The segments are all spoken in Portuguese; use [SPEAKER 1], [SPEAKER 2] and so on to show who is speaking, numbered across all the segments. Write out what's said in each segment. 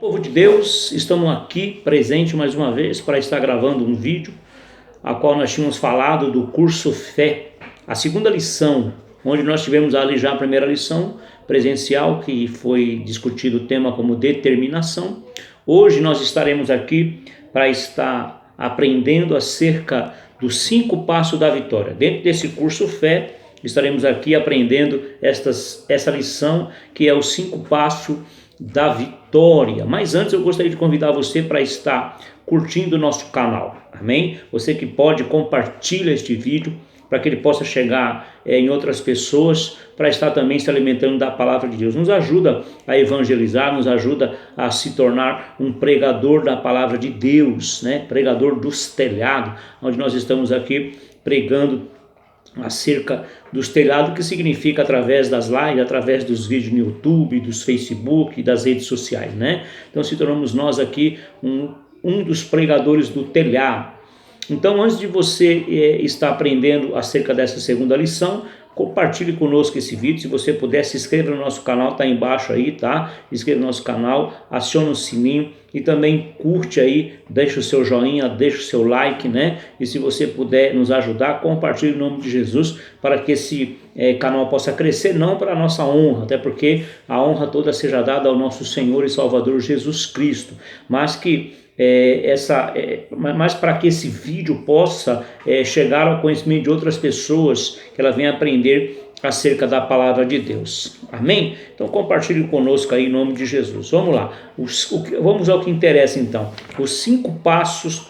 [SPEAKER 1] Povo de Deus, estamos aqui presente mais uma vez para estar gravando um vídeo a qual nós tínhamos falado do curso Fé, a segunda lição, onde nós tivemos ali já a primeira lição presencial, que foi discutido o tema como determinação. Hoje nós estaremos aqui para estar aprendendo acerca dos 5 passos da vitória. Dentro desse curso Fé, estaremos aqui aprendendo essa lição, que é os 5 passos da vitória. Mas antes eu gostaria de convidar você para estar curtindo o nosso canal, amém? Você que pode, compartilhar este vídeo para que ele possa chegar em outras pessoas, para estar também se alimentando da palavra de Deus. Nos ajuda a evangelizar, nos ajuda a se tornar um pregador da palavra de Deus, né? Pregador dos telhados, onde nós estamos aqui pregando acerca dos telhados, que significa através das lives, através dos vídeos no YouTube, dos Facebook, das redes sociais, né? Então se tornamos nós aqui um dos pregadores do telhado. Então, antes de você estar aprendendo acerca dessa segunda lição, compartilhe conosco esse vídeo. Se você puder, se inscreva no nosso canal, está embaixo aí, tá? Inscreva no nosso canal, acione o sininho e também curte aí, deixa o seu joinha, deixa o seu like, né? E se você puder nos ajudar, compartilhe em nome de Jesus, para que esse canal possa crescer, não para a nossa honra, até porque a honra toda seja dada ao nosso Senhor e Salvador Jesus Cristo, mas que mas para que esse vídeo possa chegar ao conhecimento de outras pessoas, que ela venha aprender acerca da palavra de Deus, amém? Então compartilhe conosco aí em nome de Jesus. Vamos lá, vamos ao que interessa então, os 5 passos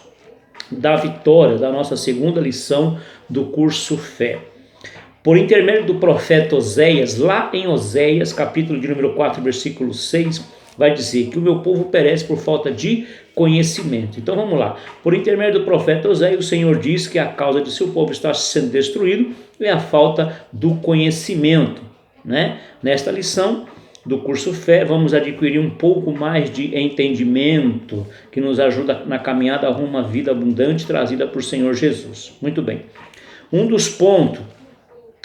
[SPEAKER 1] da vitória, da nossa segunda lição do curso Fé. Por intermédio do profeta Oséias, lá em Oséias, capítulo de número 4, versículo 6, vai dizer que o meu povo perece por falta de conhecimento. Então vamos lá. Por intermédio do profeta Oséias, o Senhor diz que a causa de seu povo está sendo destruído é a falta do conhecimento, né? Nesta lição do curso Fé, vamos adquirir um pouco mais de entendimento, que nos ajuda na caminhada rumo à vida abundante trazida por Senhor Jesus. Muito bem. Um dos pontos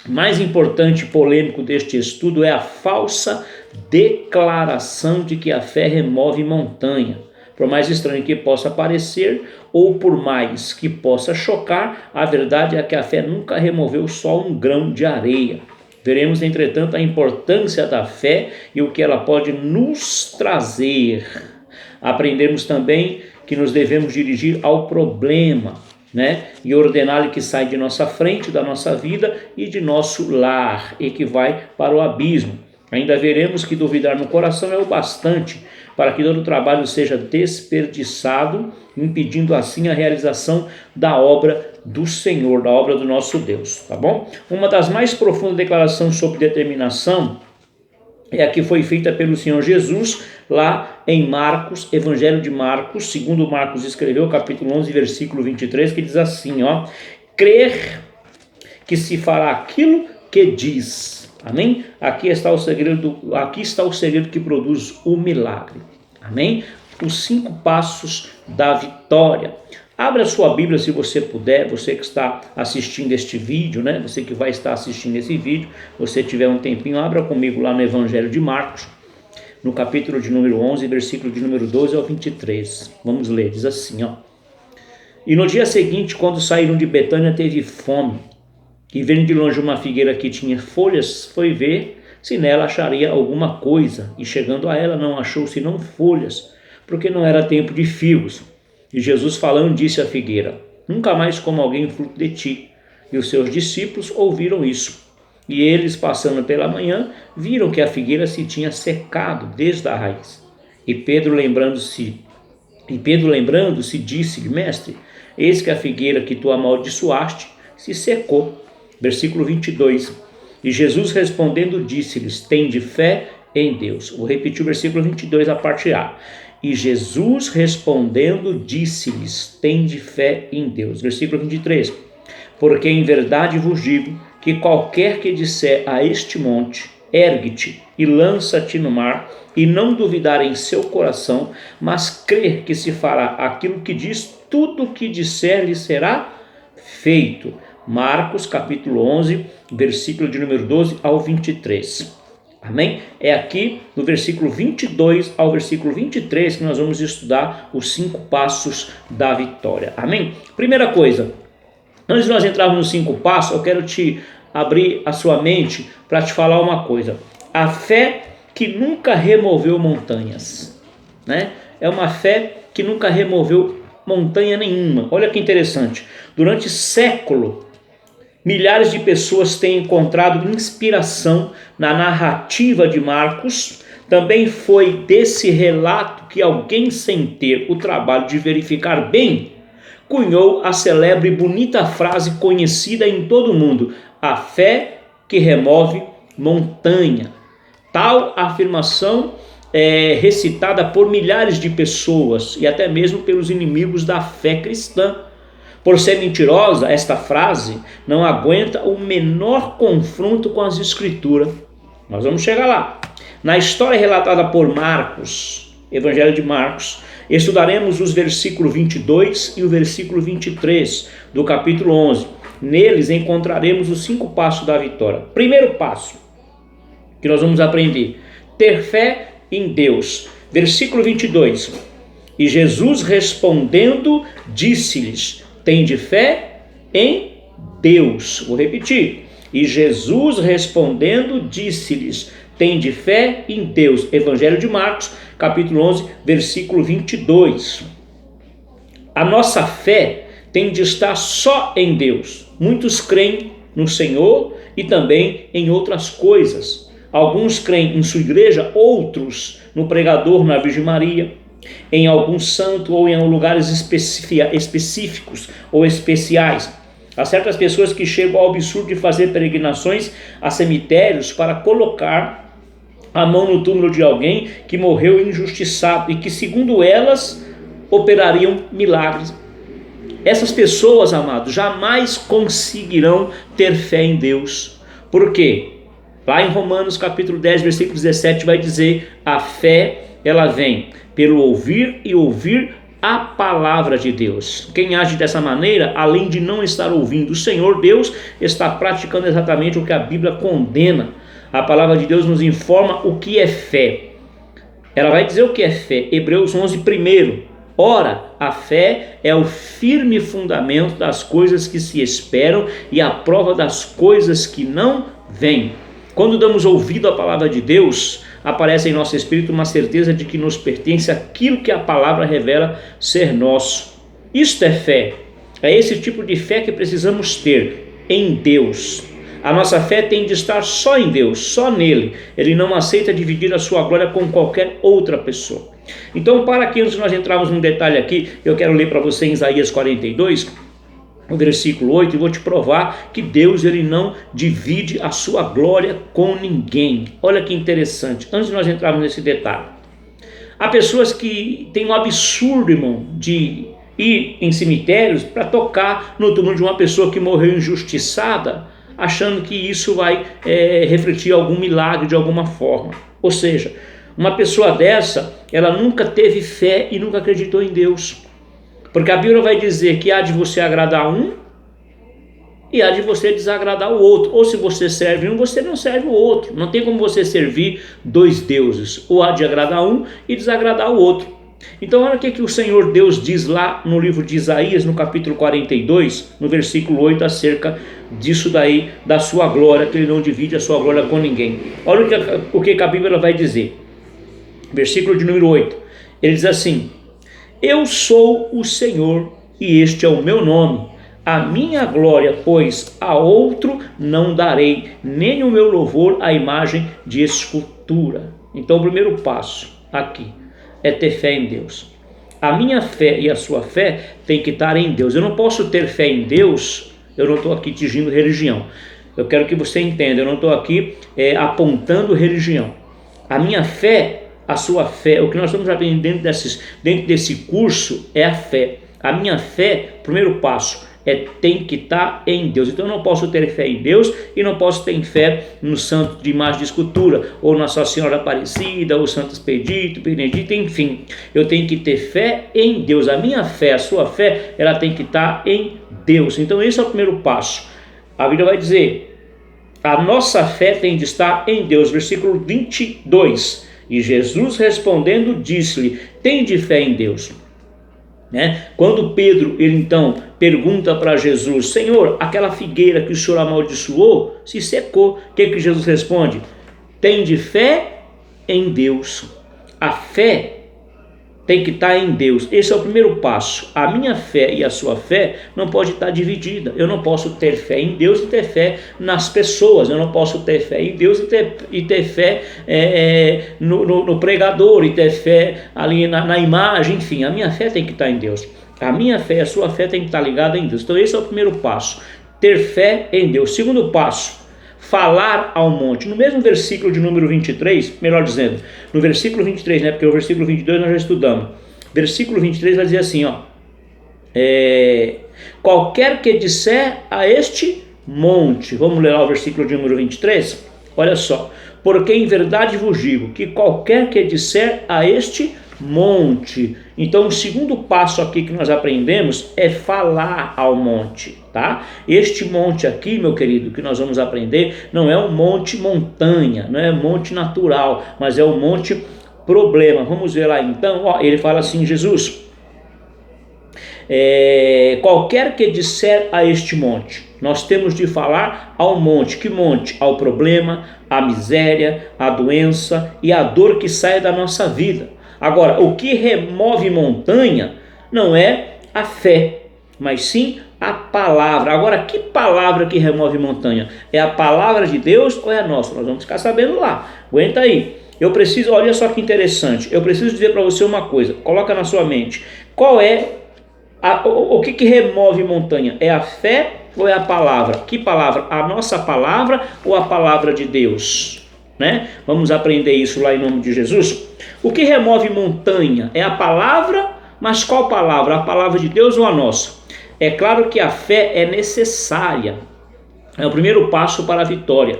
[SPEAKER 1] mais importante e polêmico deste estudo é a falsa declaração de que a fé remove montanha. Por mais estranho que possa parecer, ou por mais que possa chocar, a verdade é que a fé nunca removeu só um grão de areia. Veremos, entretanto, a importância da fé e o que ela pode nos trazer. Aprendemos também que nos devemos dirigir ao problema, né? E ordenar-lhe que sai de nossa frente, da nossa vida e de nosso lar, e que vai para o abismo. Ainda veremos que duvidar no coração é o bastante para que todo o trabalho seja desperdiçado, impedindo assim a realização da obra do Senhor, da obra do nosso Deus, tá bom? Uma das mais profundas declarações sobre determinação é a que foi feita pelo Senhor Jesus lá em Marcos, Evangelho de Marcos, segundo Marcos escreveu, capítulo 11, versículo 23, que diz assim, ó: crer que se fará aquilo que diz. Amém? Aqui está o segredo que produz o milagre. Amém? Os 5 passos da vitória. Abra sua Bíblia se você puder, você que está assistindo este vídeo, né? Você que vai estar assistindo esse vídeo, você tiver um tempinho, abra comigo lá no Evangelho de Marcos, no capítulo de número 11, versículo de número 12 ao 23. Vamos ler, diz assim, ó: E no dia seguinte, quando saíram de Betânia, teve fome. E vendo de longe uma figueira que tinha folhas, foi ver se nela acharia alguma coisa. E chegando a ela, não achou senão folhas, porque não era tempo de figos. E Jesus falando, disse à figueira: Nunca mais coma alguém fruto de ti. E os seus discípulos ouviram isso. E eles, passando pela manhã, viram que a figueira se tinha secado desde a raiz. E Pedro, lembrando-se, disse-lhe: Mestre, eis que a figueira que tu amaldiçoaste se secou. Versículo 22. E Jesus respondendo disse-lhes: Tende fé em Deus. Vou repetir o versículo 22, a parte A. E Jesus respondendo disse-lhes: Tende fé em Deus. Versículo 23. Porque em verdade vos digo que qualquer que disser a este monte: ergue-te e lança-te no mar, e não duvidar em seu coração, mas crer que se fará aquilo que diz, tudo o que disser lhe será feito. Marcos capítulo 11, versículo de número 12 ao 23. Amém? É aqui no versículo 22 ao versículo 23 que nós vamos estudar os 5 passos da vitória. Amém? Primeira coisa, antes de nós entrarmos nos 5 passos, eu quero te abrir a sua mente para te falar uma coisa. A fé que nunca removeu montanhas, né? É uma fé que nunca removeu montanha nenhuma. Olha que interessante. Durante século, milhares de pessoas têm encontrado inspiração na narrativa de Marcos. Também foi desse relato que alguém, sem ter o trabalho de verificar bem, cunhou a célebre e bonita frase conhecida em todo o mundo: a fé que remove montanha. Tal afirmação é recitada por milhares de pessoas e até mesmo pelos inimigos da fé cristã. Por ser mentirosa, esta frase não aguenta o menor confronto com as Escrituras. Nós vamos chegar lá. Na história relatada por Marcos, Evangelho de Marcos, estudaremos os versículos 22 e o versículo 23 do capítulo 11. Neles encontraremos os 5 passos da vitória. Primeiro passo que nós vamos aprender: ter fé em Deus. Versículo 22. E Jesus respondendo disse-lhes: tende fé em Deus. Vou repetir. E Jesus respondendo disse-lhes: tende fé em Deus. Evangelho de Marcos, capítulo 11, versículo 22. A nossa fé tem de estar só em Deus. Muitos creem no Senhor e também em outras coisas. Alguns creem em sua igreja, outros no pregador, na Virgem Maria, em algum santo ou em lugares específicos ou especiais. Há certas pessoas que chegam ao absurdo de fazer peregrinações a cemitérios para colocar a mão no túmulo de alguém que morreu injustiçado e que, segundo elas, operariam milagres. Essas pessoas, amados, jamais conseguirão ter fé em Deus. Por quê? Lá em Romanos capítulo 10, versículo 17 vai dizer: a fé, ela vem pelo ouvir e ouvir a palavra de Deus. Quem age dessa maneira, além de não estar ouvindo o Senhor Deus, está praticando exatamente o que a Bíblia condena. A palavra de Deus nos informa o que é fé. Ela vai dizer o que é fé. Hebreus 11, primeiro. Ora, a fé é o firme fundamento das coisas que se esperam e a prova das coisas que não vêm. Quando damos ouvido à palavra de Deus, aparece em nosso espírito uma certeza de que nos pertence aquilo que a palavra revela ser nosso. Isto é fé. É esse tipo de fé que precisamos ter em Deus. A nossa fé tem de estar só em Deus, só nele. Ele não aceita dividir a sua glória com qualquer outra pessoa. Então, para que antes de nós entrarmos num detalhe aqui, eu quero ler para você em Isaías 42, no versículo 8, e vou te provar que Deus, ele não divide a sua glória com ninguém. Olha que interessante, antes de nós entrarmos nesse detalhe. Há pessoas que têm um absurdo, irmão, de ir em cemitérios para tocar no túmulo de uma pessoa que morreu injustiçada, achando que isso vai refletir algum milagre de alguma forma. Ou seja, uma pessoa dessa, ela nunca teve fé e nunca acreditou em Deus. Porque a Bíblia vai dizer que há de você agradar um e há de você desagradar o outro. Ou se você serve um, você não serve o outro. Não tem como você servir dois deuses. Ou há de agradar um e desagradar o outro. Então olha o que o Senhor Deus diz lá no livro de Isaías, no capítulo 42, no versículo 8, acerca disso daí, da sua glória, que ele não divide a sua glória com ninguém. Olha o que a Bíblia vai dizer. Versículo de número 8. Ele diz assim: eu sou o Senhor e este é o meu nome. A minha glória, pois, a outro não darei, nem o meu louvor à imagem de escultura. Então o primeiro passo aqui é ter fé em Deus. A minha fé e a sua fé tem que estar em Deus. Eu não posso ter fé em Deus, eu não estou aqui tingindo religião. Eu quero que você entenda, eu não estou aqui apontando religião. A minha fé, a sua fé, o que nós estamos aprendendo dentro desse curso é a fé. A minha fé, primeiro passo, tem que estar em Deus. Então eu não posso ter fé em Deus e não posso ter fé no santo de imagem de escultura, ou na Nossa Senhora Aparecida, ou Santo Expedito, Benedito, enfim. Eu tenho que ter fé em Deus. A minha fé, a sua fé, ela tem que estar em Deus. Então esse é o primeiro passo. A Bíblia vai dizer A nossa fé tem de estar em Deus. Versículo 22. E Jesus respondendo disse-lhe: tende fé em Deus. Quando Pedro, ele então pergunta para Jesus: Senhor, aquela figueira que o Senhor amaldiçoou se secou. O que Jesus responde? Tende fé em Deus. A fé tem que estar em Deus. Esse é o primeiro passo. A minha fé e a sua fé não pode estar dividida. Eu não posso ter fé em Deus e ter fé nas pessoas. Eu não posso ter fé em Deus e ter fé no pregador, e ter fé ali na imagem. Enfim, a minha fé tem que estar em Deus. A minha fé e a sua fé tem que estar ligada em Deus. Então esse é o primeiro passo. Ter fé em Deus. Segundo passo, falar ao monte. No mesmo versículo de número 23, melhor dizendo, no versículo 23, porque o versículo 22 nós já estudamos. Versículo 23 vai dizer assim, qualquer que disser a este monte. Vamos ler lá o versículo de número 23? Olha só. Porque em verdade vos digo que qualquer que disser a este monte. Então o segundo passo aqui que nós aprendemos é falar ao monte, tá? Este monte aqui, meu querido, que nós vamos aprender, não é um monte montanha, não é um monte natural, mas é um monte problema. Vamos ver lá então, ele fala assim, Jesus, qualquer que disser a este monte, nós temos de falar ao monte. Que monte? Ao problema, à miséria, à doença e à dor que sai da nossa vida. Agora, o que remove montanha não é a fé, mas sim a palavra. Agora, que palavra que remove montanha? É a palavra de Deus ou é a nossa? Nós vamos ficar sabendo lá. Aguenta aí. Olha só que interessante. Eu preciso dizer para você uma coisa. Coloca na sua mente. Qual é o que remove montanha? É a fé ou é a palavra? Que palavra? A nossa palavra ou a palavra de Deus? Vamos aprender isso lá em nome de Jesus. O que remove montanha é a palavra, mas qual palavra? A palavra de Deus ou a nossa? É claro que a fé é necessária, é o primeiro passo para a vitória.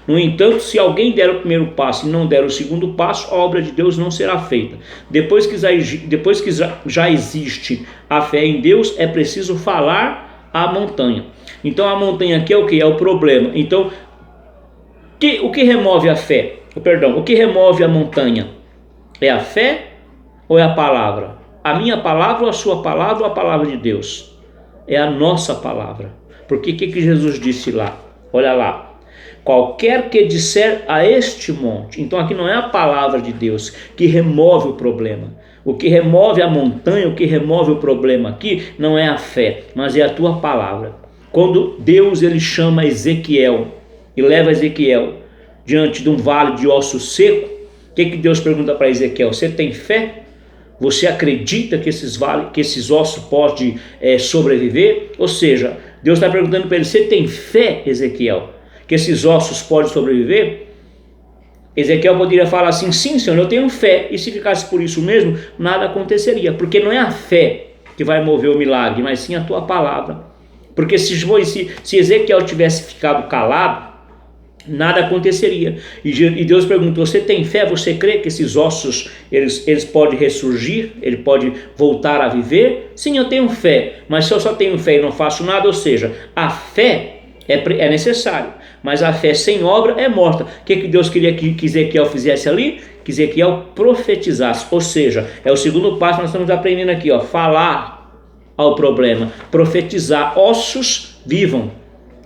[SPEAKER 1] No entanto, se alguém der o primeiro passo e não der o segundo passo, a obra de Deus não será feita. Depois que já existe a fé em Deus, é preciso falar à montanha. Então a montanha aqui é o que? É o problema. Então, o que remove a fé? O que remove a montanha? É a fé ou é a palavra? A minha palavra ou a sua palavra ou a palavra de Deus? É a nossa palavra. Porque o que Jesus disse lá? Olha lá. Qualquer que disser a este monte. Então aqui não é a palavra de Deus que remove o problema. O que remove a montanha, o que remove o problema aqui não é a fé, mas é a tua palavra. Quando Deus ele chama Ezequiel e leva Ezequiel diante de um vale de osso seco, o que Deus pergunta para Ezequiel? Você tem fé? Você acredita que esses ossos podem sobreviver? Ou seja, Deus está perguntando para ele: você tem fé, Ezequiel, que esses ossos podem sobreviver? Ezequiel poderia falar assim: sim, Senhor, eu tenho fé. E se ficasse por isso mesmo, nada aconteceria. Porque não é a fé que vai mover o milagre, mas sim a tua palavra. Porque se Ezequiel tivesse ficado calado, nada aconteceria. E Deus perguntou: você tem fé? Você crê que esses ossos eles podem ressurgir? Ele pode voltar a viver? Sim, eu tenho fé. Mas se eu só tenho fé e não faço nada, ou seja, a fé é necessário, mas a fé sem obra é morta. O que Deus queria que Ezequiel fizesse ali? Que Ezequiel profetizasse. Ou seja, é o segundo passo que nós estamos aprendendo aqui, falar ao problema, profetizar. Ossos vivam.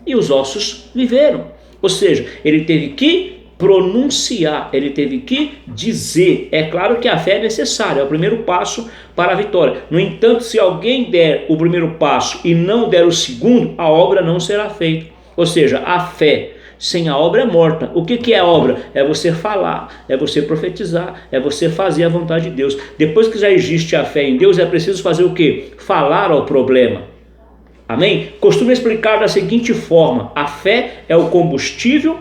[SPEAKER 1] E os ossos viveram. Ou seja, ele teve que pronunciar, ele teve que dizer. É claro que a fé é necessária, é o primeiro passo para a vitória. No entanto, se alguém der o primeiro passo e não der o segundo, a obra não será feita. Ou seja, a fé sem a obra é morta. O que é a obra? É você falar, é você profetizar, é você fazer a vontade de Deus. Depois que já existe a fé em Deus, é preciso fazer o quê? Falar ao problema. Amém? Costumo explicar da seguinte forma: a fé é o combustível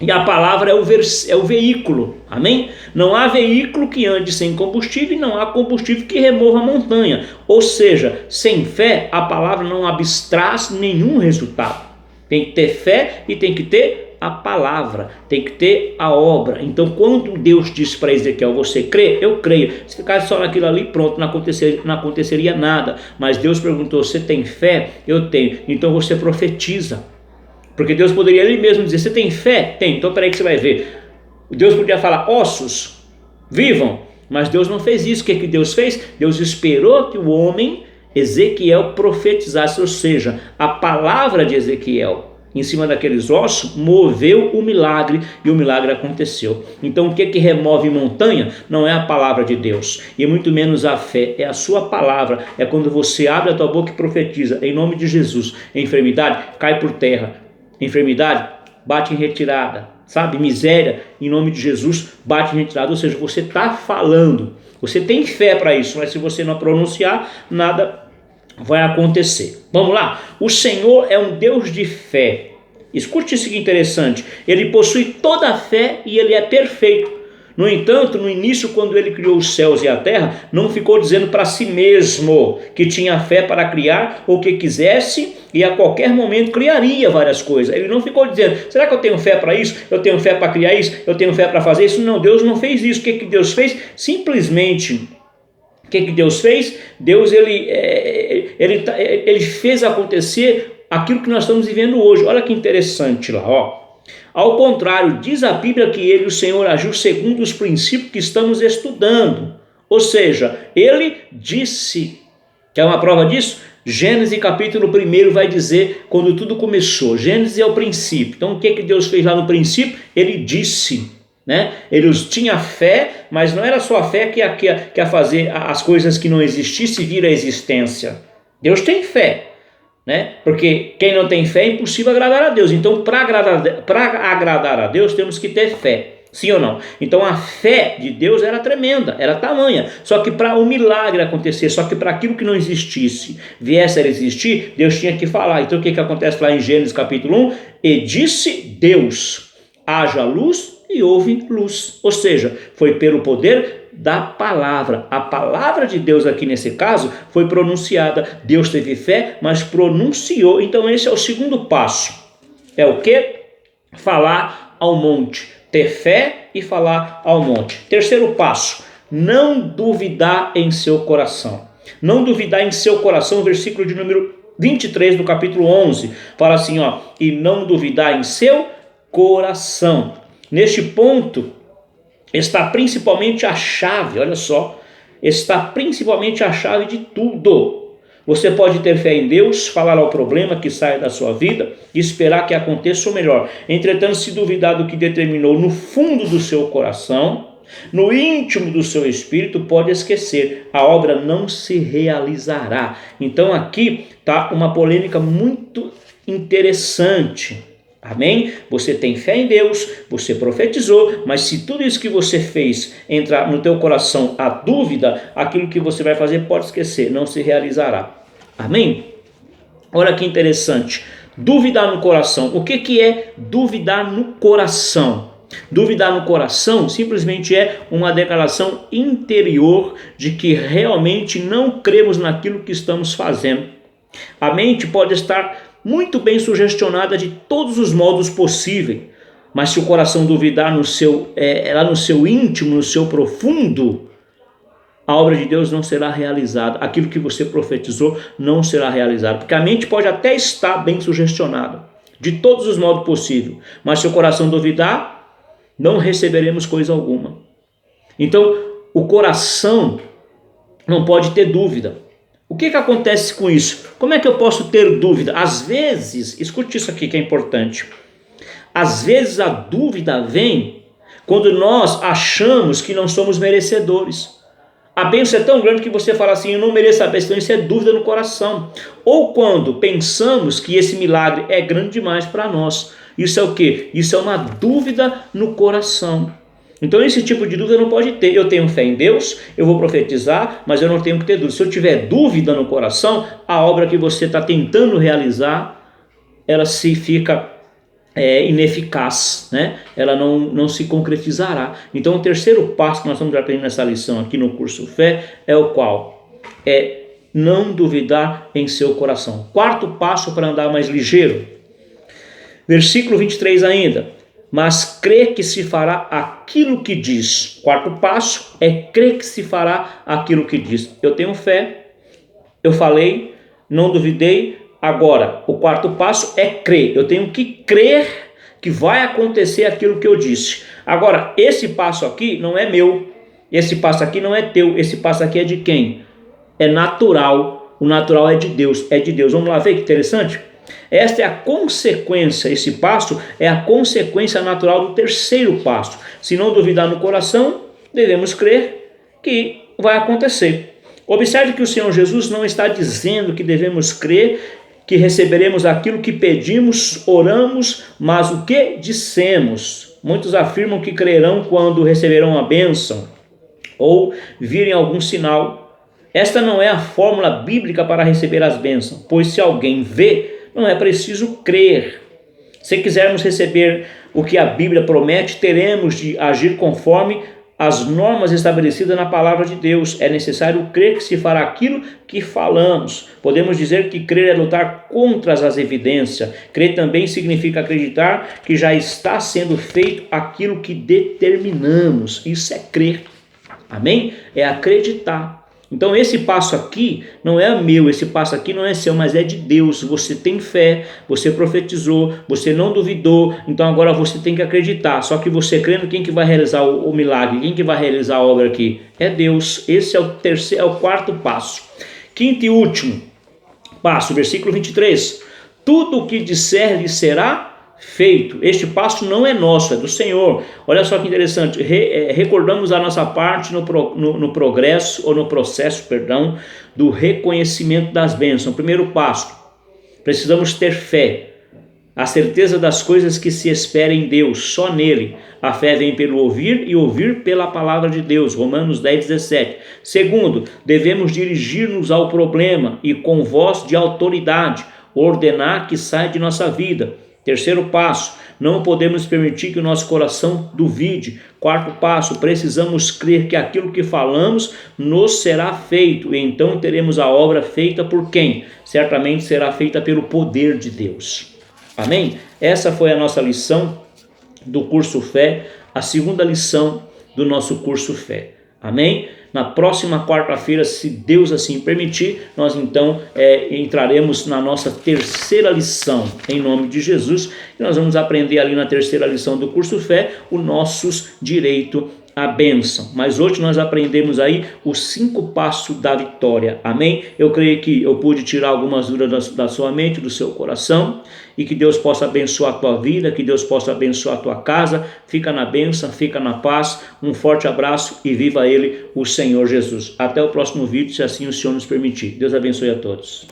[SPEAKER 1] e a palavra é o veículo. Amém? Não há veículo que ande sem combustível e não há combustível que remova a montanha. Ou seja, sem fé a palavra não abstraz nenhum resultado. Tem que ter fé e tem que ter a palavra, tem que ter a obra. Então quando Deus disse para Ezequiel: você crê? Eu creio. Se ficasse só naquilo ali, pronto, não aconteceria nada. Mas Deus perguntou: você tem fé? Eu tenho. Então você profetiza. Porque Deus poderia ele mesmo dizer, você tem fé? Tem, então peraí que você vai ver. Deus podia falar, ossos, vivam, mas Deus não fez isso. O que Deus fez? Deus esperou que o homem, Ezequiel, profetizasse, ou seja, a palavra de Ezequiel em cima daqueles ossos moveu o milagre, e o milagre aconteceu. Então o que remove montanha? Não é a palavra de Deus, e muito menos a fé, é a sua palavra. É quando você abre a tua boca e profetiza, em nome de Jesus, enfermidade cai por terra, enfermidade bate em retirada, sabe, miséria, em nome de Jesus, bate em retirada. Ou seja, você está falando, você tem fé para isso, mas se você não pronunciar, nada vai acontecer. Vamos lá, o Senhor é um Deus de fé. Escute isso que interessante, ele possui toda a fé e ele é perfeito. No entanto, no início, quando ele criou os céus e a terra, não ficou dizendo para si mesmo que tinha fé para criar ou que quisesse e a qualquer momento criaria várias coisas. Ele não ficou dizendo, será que eu tenho fé para isso? Eu tenho fé para criar isso? Eu tenho fé para fazer isso? Não, Deus não fez isso. O que Deus fez? Simplesmente, o que Deus fez? Deus ele fez acontecer aquilo que nós estamos vivendo hoje. Olha que interessante lá, ó. Ao contrário, diz a Bíblia que ele, o Senhor, agiu segundo os princípios que estamos estudando. Ou seja, ele disse, quer uma prova disso? Gênesis capítulo 1 vai dizer quando tudo começou. Gênesis é o princípio. Então o que Deus fez lá no princípio? Ele disse, né? Ele tinha fé, mas não era só a fé que ia fazer as coisas que não existissem vir à existência. Deus tem fé, né? Porque quem não tem fé é impossível agradar a Deus. Então para agradar a Deus temos que ter fé. Sim ou não? Então a fé de Deus era tremenda, era tamanha. Só que para o milagre acontecer, só que para aquilo que não existisse viesse a existir, Deus tinha que falar. Então o que acontece lá em Gênesis capítulo 1? E disse Deus, haja luz e houve luz. Ou seja, foi pelo poder da palavra. A palavra de Deus aqui nesse caso foi pronunciada. Deus teve fé, mas pronunciou. Então esse é o segundo passo. É o que? Falar ao monte. Ter fé e falar ao monte. Terceiro passo, não duvidar em seu coração. Não duvidar em seu coração, versículo de número 23 do capítulo 11. Fala assim, ó, e não duvidar em seu coração. Neste ponto está principalmente a chave, olha só, está principalmente a chave de tudo. Você pode ter fé em Deus, falar ao problema que sai da sua vida e esperar que aconteça o melhor. Entretanto, se duvidar do que determinou no fundo do seu coração, no íntimo do seu espírito, pode esquecer, a obra não se realizará. Então aqui está uma polêmica muito interessante. Amém? Você tem fé em Deus, você profetizou, mas se tudo isso que você fez entrar no teu coração a dúvida, aquilo que você vai fazer pode esquecer, não se realizará. Amém? Olha que interessante, duvidar no coração. O que é duvidar no coração? Duvidar no coração simplesmente é uma declaração interior de que realmente não cremos naquilo que estamos fazendo. A mente pode estar muito bem sugestionada de todos os modos possíveis, mas se o coração duvidar lá no seu íntimo, no seu profundo, a obra de Deus não será realizada. Aquilo que você profetizou não será realizado, porque a mente pode até estar bem sugestionada de todos os modos possíveis, mas se o coração duvidar, não receberemos coisa alguma. Então o coração não pode ter dúvida. O que acontece com isso? Como é que eu posso ter dúvida? Às vezes, escute isso aqui que é importante. Às vezes a dúvida vem quando nós achamos que não somos merecedores. A bênção é tão grande que você fala assim, eu não mereço a bênção, isso é dúvida no coração. Ou quando pensamos que esse milagre é grande demais para nós. Isso é o quê? Isso é uma dúvida no coração. Então esse tipo de dúvida não pode ter. Eu tenho fé em Deus, eu vou profetizar, mas eu não tenho que ter dúvida. Se eu tiver dúvida no coração, a obra que você está tentando realizar, ela se fica ineficaz, né? Ela não se concretizará. Então o terceiro passo que nós estamos aprendendo nessa lição aqui no curso Fé é o qual? É não duvidar em seu coração. Quarto passo para andar mais ligeiro. Versículo 23 ainda. Mas crê que se fará aquilo que diz. Quarto passo é crer que se fará aquilo que diz. Eu tenho fé, eu falei, não duvidei, Agora, o quarto passo é crer. Eu tenho que crer que vai acontecer aquilo que eu disse. Agora, esse passo aqui não é meu. Esse passo aqui não é teu. Esse passo aqui é de quem? É natural. O natural é de Deus. É de Deus. Vamos lá ver que interessante? Esta é a consequência. Esse passo é a consequência natural do terceiro passo. Se não duvidar no coração, devemos crer que vai acontecer. Observe que o Senhor Jesus não está dizendo que devemos crer que receberemos aquilo que pedimos, oramos, mas o que dissemos. Muitos afirmam que crerão quando receberão a bênção ou virem algum sinal. Esta não é a fórmula bíblica para receber as bênçãos, pois se alguém vê, não é preciso crer. Se quisermos receber o que a Bíblia promete, teremos de agir conforme as normas estabelecidas na palavra de Deus. É necessário crer que se fará aquilo que falamos. Podemos dizer que crer é lutar contra as evidências. Crer também significa acreditar que já está sendo feito aquilo que determinamos. Isso é crer. Amém? É acreditar. Então esse passo aqui não é meu, esse passo aqui não é seu, mas é de Deus. Você tem fé, você profetizou, você não duvidou, então agora você tem que acreditar. Só que você crendo, quem que vai realizar o milagre? Quem que vai realizar a obra aqui? É Deus. Esse é o terceiro, é o quarto passo. Quinto e último passo, versículo 23. Tudo o que disser lhe será feito. Este passo não é nosso, é do Senhor. Olha só que interessante, recordamos a nossa parte no progresso, ou no processo, perdão, do reconhecimento das bênçãos. Primeiro passo, precisamos ter fé, a certeza das coisas que se espera em Deus, só nele. A fé vem pelo ouvir e ouvir pela palavra de Deus, Romanos 10:17. Segundo, devemos dirigir-nos ao problema e com voz de autoridade, ordenar que saia de nossa vida. Terceiro passo, não podemos permitir que o nosso coração duvide. Quarto passo, precisamos crer que aquilo que falamos nos será feito, e então teremos a obra feita por quem? Certamente será feita pelo poder de Deus. Amém? Essa foi a nossa lição do curso Fé, a segunda lição do nosso curso Fé. Amém? Na próxima quarta-feira, se Deus assim permitir, nós então entraremos na nossa terceira lição, em nome de Jesus, e nós vamos aprender ali na terceira lição do curso Fé, o nosso direito à bênção. Mas hoje nós aprendemos aí os 5 passos da vitória. Amém? Eu creio que eu pude tirar algumas dúvidas da sua mente, do seu coração, e que Deus possa abençoar a tua vida, que Deus possa abençoar a tua casa. Fica na bênção, fica na paz. Um forte abraço e viva ele, o Senhor Jesus. Até o próximo vídeo, se assim o Senhor nos permitir. Deus abençoe a todos.